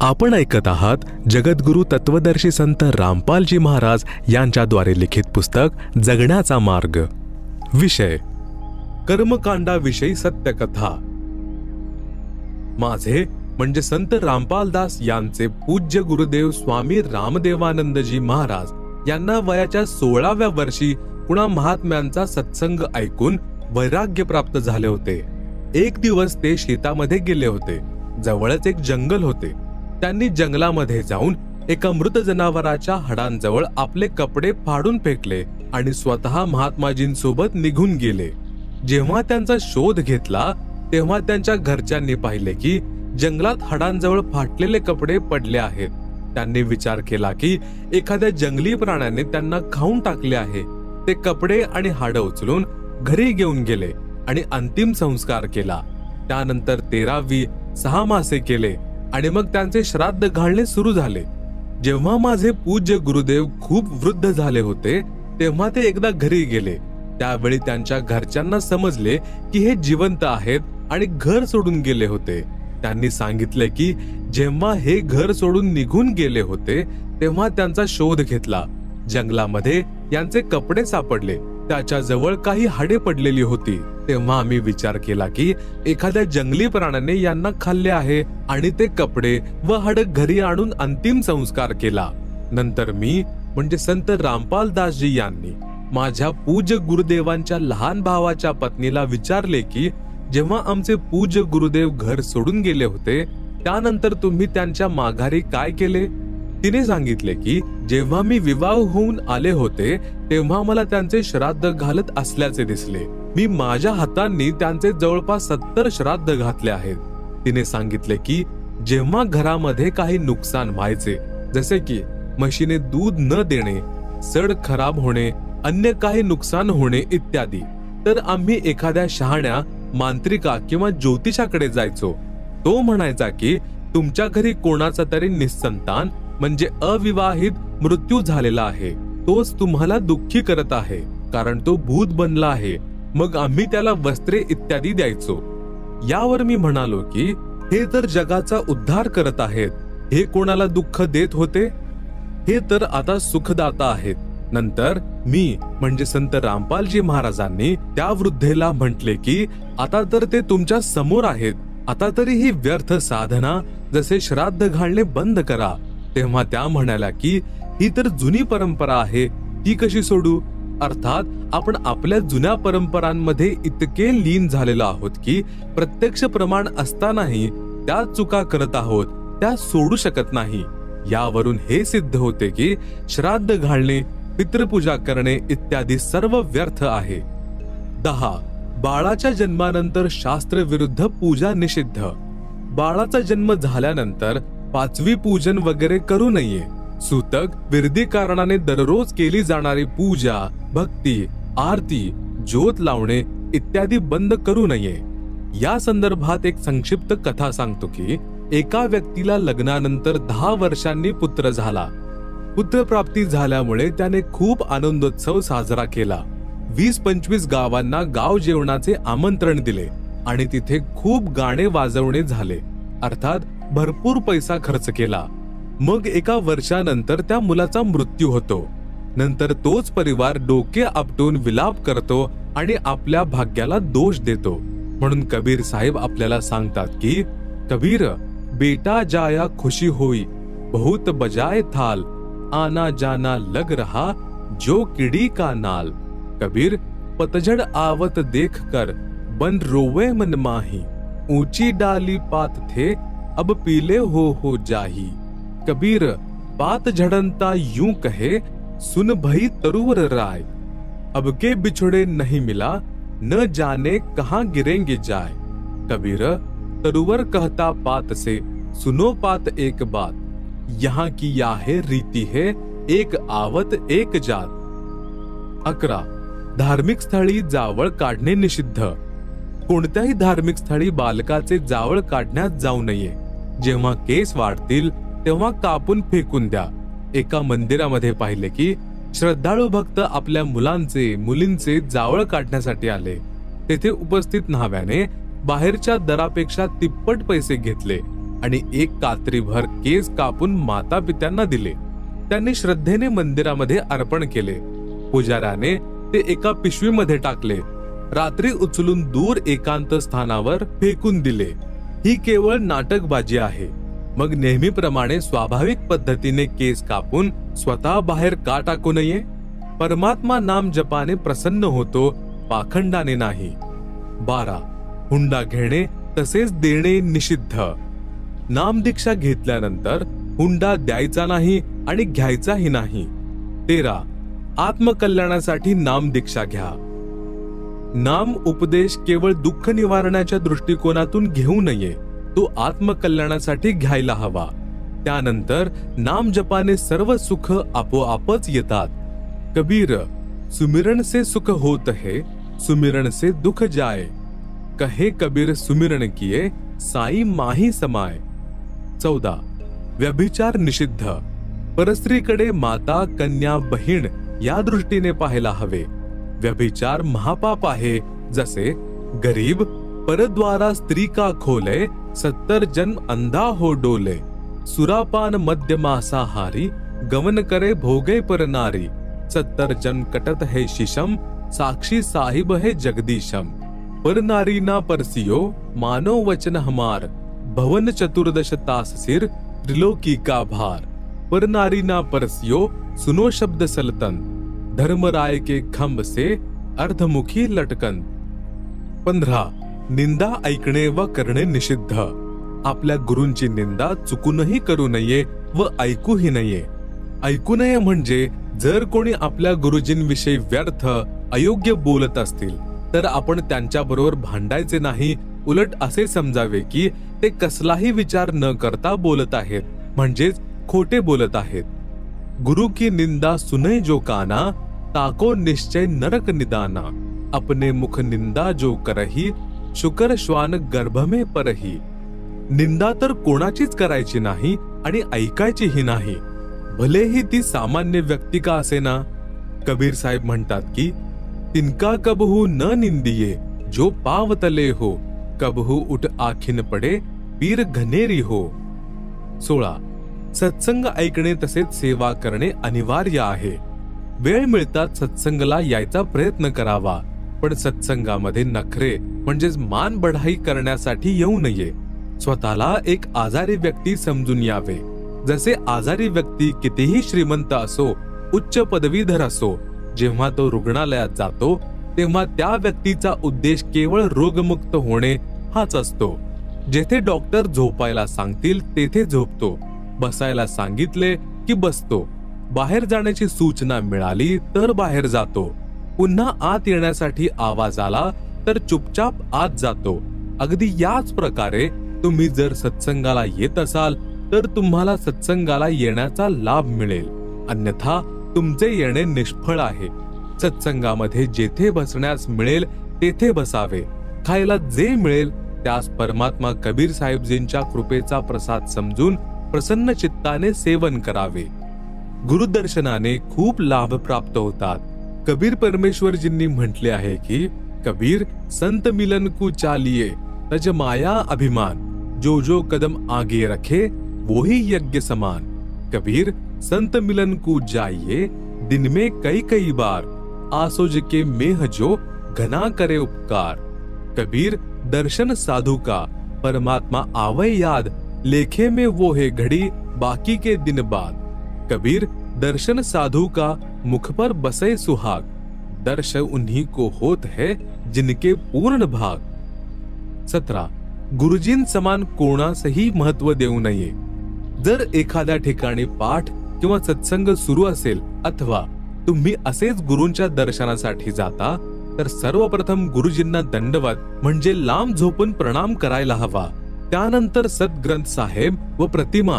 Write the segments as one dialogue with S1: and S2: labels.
S1: आपण ऐकत आहात जगद्गुरु तत्वदर्शी संत रामपालजी महाराज यांच्याद्वारे लिखित पुस्तक जगण्याचा मार्ग. विषय कर्मकांडाविषयी सत्यकथा. माझे म्हणजे संत रामपालदास यांचे पूज्य गुरुदेव स्वामी रामदेवानंदजी महाराज यांना वयाच्या 16व्या वर्षी पुन्हा महात्म्यांचा सत्संग ऐकून वैराग्य प्राप्त झाले होते. एक दिवस ते शेतामध्ये गेले होते. जवळच एक जंगल होते. त्यांनी जंगलामध्ये जाऊन एका मृत जनावराच्या हाडांजवळ आपले कपडे फाडून फेकले आणि स्वतः महात्माजींसोबत निघून गेले. जेव्हा त्यांचा शोध घेतला तेव्हा त्यांच्या घरच्यांनी पाहिले की जंगलात हाडांजवळ फाटलेले कपडे पडले आहेत. त्यांनी विचार केला की एखाद्या जंगली प्राण्याने त्यांना खाऊन टाकले आहे. ते कपडे आणि हाडं उचलून घरी घेऊन गेले आणि अंतिम संस्कार केला. त्यानंतर 13वी 6 मासे केले आणि मग त्यांचे श्राद्ध घालणे सुरू झाले. जेव्हा माझे पूज्य गुरुदेव खूप वृद्ध झाले होते तेव्हा ते एकदा घरी गेले. त्यावेळी त्यांच्या घरच्यांना समजले की हे जिवंत आहेत आणि घर सोडून गेले होते. त्यांनी सांगितले की जेव्हा हे घर सोडून निघून गेले होते तेव्हा त्यांचा शोध घेतला. जंगलामध्ये यांचे कपडे सापडले. त्याच्या जवळ काही हाडे पडलेली होती. तेव्हा आम्ही विचार केला की एखाद्या जंगली प्राण्याने यांना खाल्ले आहे आणि ते कपडे व हाड घरी आणून अंतिम संस्कार केला. नंतर मी म्हणजे संत रामपालदासजी यांनी माझ्या पूज्य गुरुदेवांच्या लहान भावाच्या पत्नीला विचारले की जेव्हा आमचे पूज्य गुरुदेव घर सोडून गेले होते त्यानंतर तुम्ही त्यांच्या माघारी काय केले? तिने सांगितले की जेव्हा मी विवाह होऊन आले होते तेव्हा मला त्यांचे श्राद्ध घालत असल्याचे दिसले. मी माझ्या हातांनी त्यांचे जवळपास 70 श्राद्ध घातले आहेत. तिने सांगितले की जेव्हा घरामध्ये काही नुकसान व्हायचे जसे की म्हशीने दूध न देणे, सड खराब होणे, अन्य काही नुकसान होणे इत्यादी, तर आम्ही एखाद्या शहाण्या मांत्रिका किंवा ज्योतिषाकडे जायचो. तो म्हणायचा की तुमच्या घरी कोणाचा तरी निसंतान म्हणजे अविवाहित मृत्यू झालेला आहे. तोच तुम्हाला दुःखी करत आहे कारण तो भूत बनला आहे. मग आम्ही त्याला वस्त्रे इत्यादी द्यायचो. यावर मी म्हणालो की हे तर जगाचा उद्धार करत आहेत. हे कोणाला दुःख देत होते? हे तर आता सुखदाता आहेत. नंतर मी म्हणजे संत रामपालजी महाराजांनी त्या वृद्धेला म्हटले की आता तर ते तुमच्या समोर आहेत. आता तरी ही व्यर्थ साधना जसे श्राद्ध घालणे बंद करा. तेव्हा त्या म्हणाल्या की ही तर जुनी परंपरा आहे, ती कशी सोडू? अर्थात आपण आपल्या जुन्या परंपरांमध्ये इतके लीन झालेलो आहोत की प्रत्यक्ष प्रमाण असतानाही त्या चुका करत आहोत, त्या सोडू शकत नाही. यावरून हे सिद्ध होते की श्राद्ध घालणे, पितृपूजा करणे इत्यादी सर्व व्यर्थ आहे. 10. बाळाच्या जन्मानंतर शास्त्र विरुद्ध पूजा निषिद्ध. बाळाचा जन्म झाल्यानंतर 5वी पूजन वगैरे करू नये. सूतक विरधी कारणाने दररोज केली जाणारी पूजा, भक्ती, आरती, ज्योत लावणे इत्यादी बंद करू नये. या संदर्भात एक संक्षिप्त कथा सांगतो की एका व्यक्तीला लग्नानंतर 10 वर्षांनी पुत्र झाला. पुत्रप्राप्ती झाल्यामुळे त्याने खूप आनंदोत्सव साजरा केला. 20-25 गावांना गाव जेवणाचे आमंत्रण दिले आणि तिथे खूप गाणे वाजवणे झाले. अर्थात भरपूर पैसा खर्च केला. मग एका वर्षानंतर त्या मुलाचा मृत्यू होतो. नंतर तोच परिवार डोके आपटून विलाप करतो आणि आपल्या भाग्याला दोष देतो. म्हणून कबीर साहेब आपल्याला सांगतात की कबीर, बेटा जाया खुशी होई, बहुत बजाए थाल, आना जाना लग रहा जो किडी का नाल. कबीर, पतझड़ आवत देख कर बन रोवे मन माही, ऊंची डाली पात थे अब पीले हो जाही. कबीर, पात झड़नता यूं कहे सुन भई तरुवर राय, अब के बिछड़े नहीं मिला न जाने कहां गिरेंगे जाय. कबीर, तरुवर कहता पात से सुनो पात एक बात, यहाँ की या है रीति है एक आवत एक जात. 11. धार्मिक स्थळी जावळ काढणे निषिद्ध. कोणत्याही धार्मिक स्थळी बालकाचे जावळ काढण्यात जाऊ नये. जेव्हा केस वाढतील तेव्हा कापून फेकून द्या. एका मंदिरामध्ये पाहिले की श्रद्धाळू भक्त आपल्या मुलांचे मुलींचे जावळ काढण्यासाठी आले. तेथे उपस्थित न्हाव्याने बाहेरच्या दरापेक्षा तिप्पट पैसे घेतले आणि एक कात्रीभर केस कापून माता पित्यांना दिले. त्यांनी श्रद्धेने मंदिरामध्ये अर्पण केले. पुजाऱ्याने ते एका पिशवीमध्ये टाकले. रात्री उचलून दूर एकांत स्थानावर फेकून दिले. ही केवळ नाटकबाजी आहे. मग नेहमीप्रमाणे स्वाभाविक पद्धतीने केस कापून स्वतः बाहेर का टाकू नये? परमात्मा नाम जपाने प्रसन्न होतो, पाखंडाने नाही. 12. हुंडा घेणे तसेच देणे निषिद्ध. नामदीक्षा घेतल्यानंतर हुंडा द्यायचा नाही आणि घ्यायचाही नाही. 13. आत्मकल्याणासाठी नामदीक्षा घ्या. नाम उपदेश केवळ दुःख निवारणाच्या दृष्टिकोनातून घेऊ नये, तो आत्मकल्याणासाठी घ्यायला हवा. त्यानंतर नाम जपाने सर्व सुख आपोआपच येतात. कबीर, सुमिरन से सुख होत है, सुमिरन से दुख जाए. कहे कबीर सुमिरन किए, साई माही समाय. 14. व्यभिचार निषिद्ध. परस्त्रीकडे माता, कन्या, बहीण या दृष्टीने पाहायला हवे. व्यभिचार महापाप आहे. जसे गरीब परद्वारा स्त्री का खोले, 70 जन्म अंधा हो डोले. सुरापान मध्य मांसाहारी, गमन करे भोगे पर नारी. 70 जन्म कटत है शीशम, साक्षी साहिब है जगदीशम. पर नारी ना परसियो, मानो वचन हमार. भवन चतुर्दश तास सिर, त्रिलोकी का भार. पर नारी ना परसियो, सुनो शब्द सलतन. धर्मराय के खंभ से अर्धमुखी लटकन. 15. निंदा ऐकणे व करणे निषिद्ध. आपल्या गुरूंची निंदा चुकूनही करू नये व ऐकूही नये. ऐकू नये म्हणजे जर कोणी आपल्या गुरुजींविषयी व्यर्थ अयोग्य बोलत असतील तर आपण त्यांच्याबरोबर भांडायचे नाही. उलट असे समजावे की ते कसलाही विचार न करता बोलत आहेत, म्हणजेच खोटे बोलत आहेत. गुरु की निंदा सुने जो काना, ताको निश्चय नरक निदाना. अपने मुख निंदा जो करही, शुकर श्वान गर्भ में परही. निंदा तर कोणाचीच करायची नाही आणि ऐकायचीही नाही, भलेही ती सामान्य व्यक्ती का असेना. कबीर साहेब म्हणतात की तिनका कबहू न निंदिये, जो पावतले हो. कबहू उठ आखिन पडे, पीर घनेरी हो. 16. सत्संग ऐकणे तसेच सेवा करणे अनिवार्य आहे. वेळ मिळतात सत्संगला यायचा प्रयत्न करावा, पण सत्संगामध्ये नखरे म्हणजेच मान बढाई करण्यासाठी येऊ नये. स्वतःला एक आजारी व्यक्ती समजून यावे. जसे आजारी व्यक्ती कितीही श्रीमंत असो, उच्च पदवीधर असो, जेव्हा तो रुग्णालयात जातो तेव्हा त्या व्यक्तीचा उद्देश केवळ रोगमुक्त होणे हाच असतो. जेथे डॉक्टर झोपायला सांगतील तेथे झोपतो, बसायला सांगितले की बसतो, बाहेर जाण्याची सूचना मिळाली तर बाहेर जातो, पुन्हा आत येण्यासाठी आवाज आला तर चुपचाप आत जातो. अगदी याच प्रकारे तुम्ही जर सत्संगाला येत असाल तर तुम्हाला सत्संगाला येण्याचा लाभ मिळेल, अन्यथा तुमचे येणे निष्फळ आहे. सत्संगामध्ये जेथे बसण्यास मिळेल तेथे बसावे. खायला जे मिळेल त्यास परमात्मा कबीर साहेबजींच्या कृपेचा प्रसाद समजून प्रसन्न चित्ताने सेवन करावे. गुरुदर्शनाने खूप लाभ प्राप्त होतात. कबीर परमेश्वरजींनी म्हटले आहे की कबीर संत मिलन को चालिये, तज माया अभिमान. जो जो कदम आगे रखे वो ही यज्ञ समान. कबीर संत मिलन को जाइए, दिन में कई कई बार. आसोज के मेह जो घना करे उपकार. कबीर दर्शन साधु का, परमात्मा आवे याद. लेखे में वो है घड़ी, बाकी के दिन बाद. कबीर दर्शन साधु का, मुख पर बसे सुहाग. दर्श उन्हीं को होत है जिनके पूर्ण भाग. 17. गुरुजीं समान कोणासही महत्व देऊ नये. जर एखाद्या ठिकाणी पाठ किंवा सत्संग सुरू असेल अथवा तुम्ही असेच गुरूंच्या दर्शनासाठी जाता तर सर्वप्रथम गुरुजींना दंडवत म्हणजे लांब झोपून प्रणाम करायला हवा. त्यानंतर सद्ग्रंथ साहेब व प्रतिमा,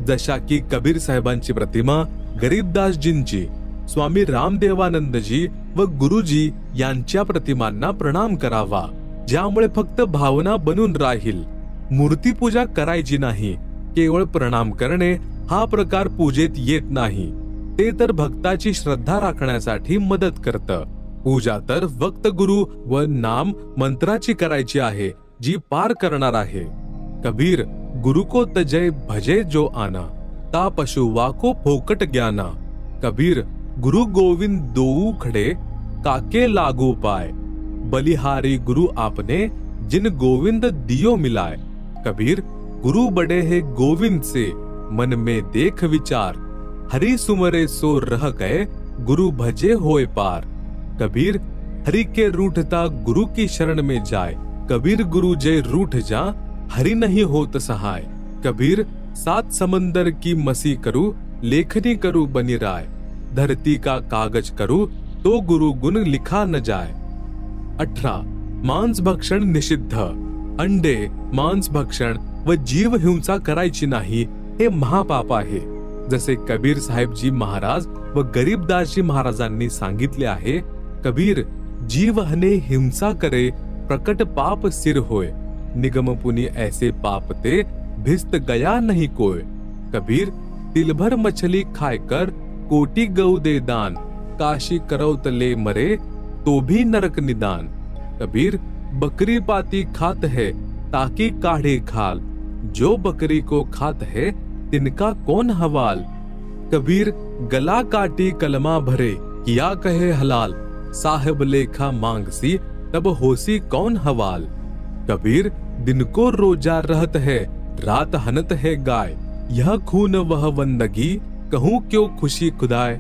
S1: जशा की कबीर साहेबांची प्रतिमा, गरीबदासजींची, स्वामी रामदेवानंदजी व गुरुजी यांच्या प्रतिमांना प्रणाम करावा, ज्यामुळे फक्त भावना बनून राहील. मूर्तीपूजा करायची नाही, केवळ प्रणाम करणे हा प्रकार पूजेत येत नाही. ते तर भक्ताची श्रद्धा राखण्यासाठी मदत करतं. पूजा तर फक्त गुरु व नाम मंत्राची करायची आहे, जी पार करणार आहे. कबीर गुरु को तजय भजे जो आना, ता पशुवा को फोकट ज्ञाना। कबीर गुरु गोविंद दोऊ खड़े, काके लागू पाए, बलिहारी गुरु आपने, जिन गोविंद दियो मिलाए। कबीर गुरु बड़े है गोविंद से, मन में देख विचार, हरि सुमरे सो रह गए, गुरु भजे होए पार। कबीर हरि के रूठता गुरु की शरण में जाए, कबीर गुरु जय रूठ जा, हरि नहीं होत सहाय। कबीर सात समंदर की मसी करूं, लेखनी करूं बनी राय, धरती का कागज करूं, तो गुरु गुण लिखा न जाए। 18 मांस भक्षण निषिद्ध, अंडे मांस भक्षण व जीव हिंसा करायची नाही हे महापाप आहे। जसे कबीर साहेबजी महाराज व गरीबदासजी महाराजांनी सांगितले आहे, कबीर जीव हने हिंसा करे प्रकट पाप सिर होय, निगम पुनि ऐसे पाप ते भिस्त गया नहीं कोय। कबीर तिल भर मछली खाकर कोटि गौ दे दान, काशी करौत ले मरे तो भी नरक निदान। कबीर बकरी पाती खात है ताकि काढ़े खाल, जो बकरी को खात है तिनका कौन हवाल। कबीर गला काटी कलमा भरे, किया कहे हलाल, साहिब लेखा मांगसी तब होसी कौन हवाल। कबीर दिन को रोजा रहत है, रात हनत है गाय, यह खून वह वंदगी, कहूं क्यों खुशी खुदाए।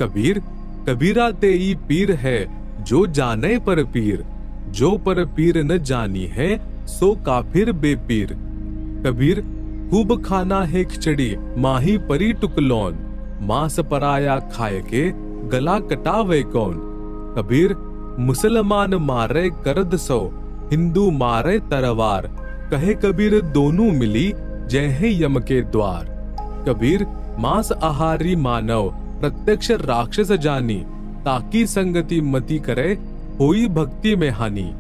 S1: कबीर कबीरा तेई पीर है, जो जाने पर पीर, जो पर पीर न जानी है, सो काफिर बेपीर। कबीर खूब खाना है खिचड़ी, माही परी टुकलौन, मांस पराया खाए के, गला कटावे कौन। कबीर मुसलमान मारे करद सो, हिंदू मारे तरवार, कहे कबीर दोनों मिली, जय है यम के द्वार। कबीर मांस आहारी मानव, प्रत्यक्ष राक्षस जानी, ताकि संगति मति करे, होई भक्ति में हानि।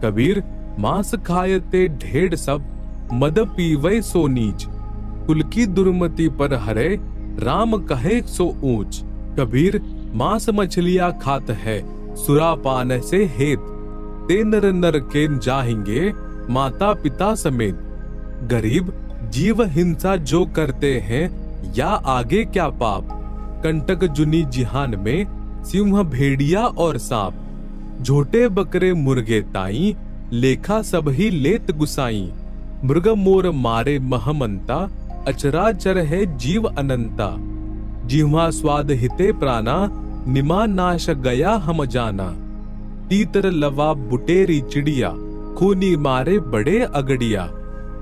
S1: कबीर मांस खायते ढेड़ सब, मद पीवे सो नीच, कुल की दुर्मति पर हरे, राम कहे सो ऊंच। कबीर मांस मछलियां खात है, सुरापान से हेत, ते नर नर के जाएंगे, माता पिता समेत। गरीब जीव हिंसा जो करते हैं, या आगे क्या पाप, कंटक जुनी जिहान में, सिंह भेड़िया और सांप, झोटे बकरे मुर्गे ताई, लेखा सब ही लेत गुसाई। मृग मोर मारे महमंता, अचराचर है जीव अनंता, जिह्वा स्वाद हिते प्राणा, निमा नाश गया हम जाना। तीतर लवा बुटेरी चिड़िया, खूनी मारे बड़े अगड़िया,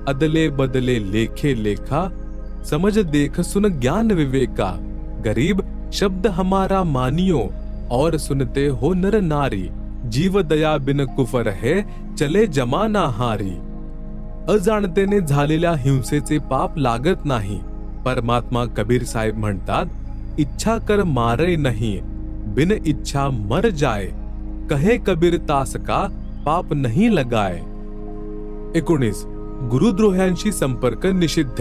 S1: अदले बदले लेखे लेखा, समझ देख सुन ज्ञान विवेका। गरीब शब्द हमारा मानियो, और सुनते हो नर नारी, जीव दया बिन कुफर है, चले जमाना हारी। अजाणतेने झालेल्या हिंसेचे पाप लागत नाही। परमात्मा कबीर साहेब म्हणतात, इच्छा कर मारे नहीं, बिन इच्छा मर जाए, कहे कबीर तास का पाप नहीं लगाए। 19 गुरुद्रोह्यांशी संपर्क निषिद्ध।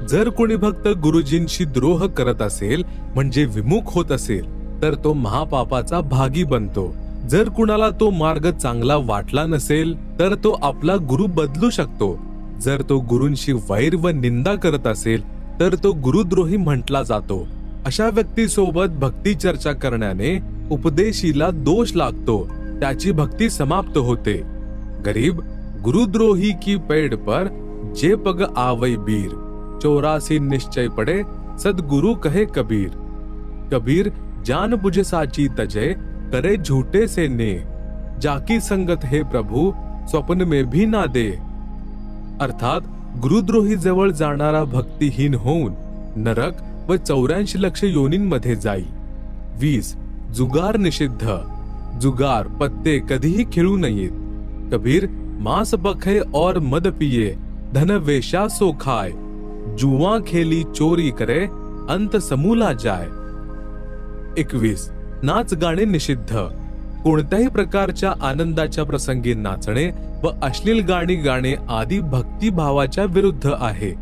S1: जर कोणी भक्त गुरुजींशी द्रोह करत असेल, म्हणजे विमुख होत असेल, तर तो महापापाचा भागी बनतो। जर कुणाला तो मार्ग चांगला वाटला नसेल, तर तो आपला गुरु बदलू शकतो। जर तो गुरूंशी वैर व निंदा करत असेल, तर तो गुरुद्रोही म्हटला जातो। अशा व्यक्तीसोबत भक्ती चर्चा करण्याने उपदेशीला दोष लागतो, त्याची भक्ती समाप्त होते। गरीब गुरुद्रोही की पेड़ पर जे पग आवई बीर, 84 निश्चय पड़े सदगुरु कहे कबीर। कबीर जान बुझ साची तजय, करे झूठे से ने, जाकी संगत हे प्रभु, स्वप्न में भी ना दे। अर्थात गुरुद्रोही जवळ जाणारा भक्तिहीन होऊन नरक व 84 लक्ष योनींमध्ये जाईल। 20 जुगार निषिद्ध। जुगार पत्ते कधीही खेळू नयेत। कबीर मांस बखे और मद पिए, धन वेशा सो खाए, जुआ खेली चोरी करे, अंत समूला जाए। 21 नाच गाणे निषिद्ध। कोणत्याही प्रकारच्या आनंदाच्या प्रसंगी नाचणे व अश्लील गाणी गाणे आदी भक्तिभावाच्या विरुद्ध आहे।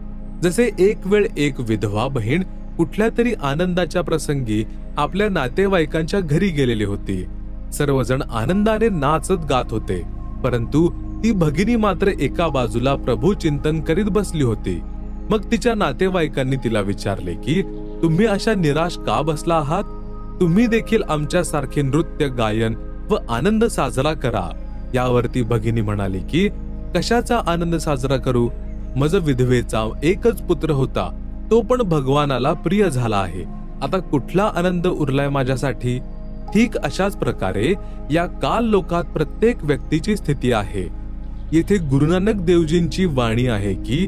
S1: जसे एक वेळ एक विधवा बहीण कुठल्या तरी आनंदाच्या प्रसंगी आपल्या नातेवाईकांच्या घरी गेलेली होती। सर्वजण आनंदाने नाचत गात होते, परंतु ती भगिनी मात्र एका बाजूला प्रभू चिंतन करीत बसली होती. मग तिच्या नातेवाईकांनी तिला विचारले की तुम्ही अशा निराश का बसला आहात? तुम्ही देखील आमच्या सारखे नृत्य, गायन व आनंद साजरा करा. यावरती भगिनी म्हणाली की कशाचा आनंद साजरा करू? माझा विधवेचा एकच पुत्र होता, तो पण भगवानाला प्रिय झाला आहे. आता कुठला आनंद उरलाय माझ्यासाठी? ठीक अशाच प्रकारे या काल लोकात प्रत्येक व्यक्तीची स्थिती आहे. येथे गुरुनानक देवजींची वाणी आहे की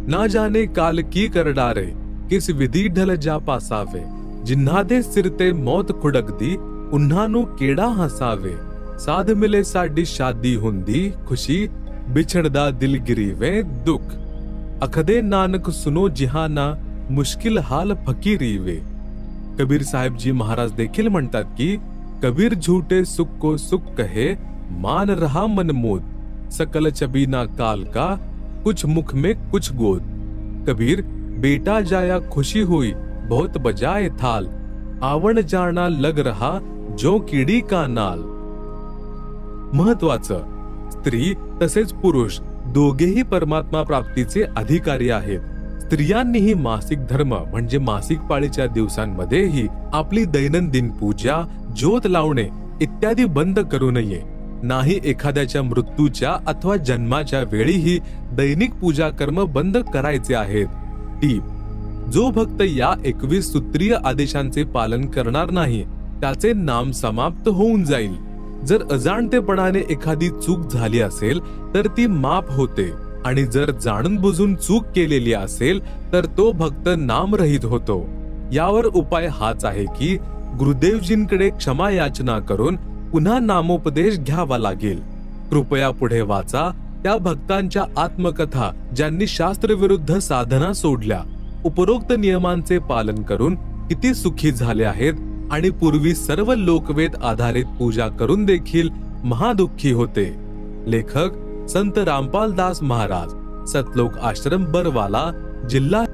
S1: ना जाने काल की करडारे, किस विधी ढल जा पासावे, जिन्हा दे सिरते मौत खुडकदी, उन्हानू केड़ा हसावे, साध मिले साडी शादी हुंदी खुशी, बिछड़दा दिल गिरीवे दुख, अखदे नानक सुनो जिहाना, मुश्किल हाल फकीरी वे. कबीर साहेब जी महाराज देखील म्हणतात की कबीर झूठे सुख को सुख कहे, मान रहा मनमोद, सकल चबीना काल का, कुछ मुख में कुछ गोद. कबीर बेटा जाया खुशी हुई, बहुत बजाए थाल, आवण जाना लग रहा जो किडी का नाल. महत्वाचं, स्त्री तसेच पुरुष दोघेही परमात्मा प्राप्तीचे अधिकारी आहेत. स्त्रियांनीही मासिक धर्म म्हणजे मासिक पाळीच्या दिवसांमध्येही आपली दैनंदिन पूजा, ज्योत लावणे इत्यादी बंद करू नये. नाही एखाद्याच्या मृत्यूच्या अथवा जन्माच्या वेळीही दैनिक पूजा कर्म बंद करायचे आहेत. टीप: जो भक्त या 21 सूत्रीय आदेशांचे पालन करणार नाही त्याचे नाम समाप्त होऊन जाईल. जर अजाणतेपणाने एखादी चूक झाली असेल तर ती माफ होते आणि जर जाणून बुजून चूक केलेली असेल तर तो भक्त नामरहित होतो. यावर उपाय हाच आहे की गुरुदेवजींकडे क्षमा याचना करून पुन्हा नामोपदेश घ्यावा लागेल. कृपया पुढे वाचा त्या भक्तांच्या आत्मकथा ज्यांनी शास्त्रविरुद्ध साधना सोडल्या, उपरोक्त नियमांचे पालन करून किती सुखी झाले आहेत आणि पूर्वी सर्व लोकवेद आधारित पूजा करून देखील महादुःखी होते. लेखक संत रामपाल दास महाराज, सतलोक आश्रम, बरवाला, जिल्हा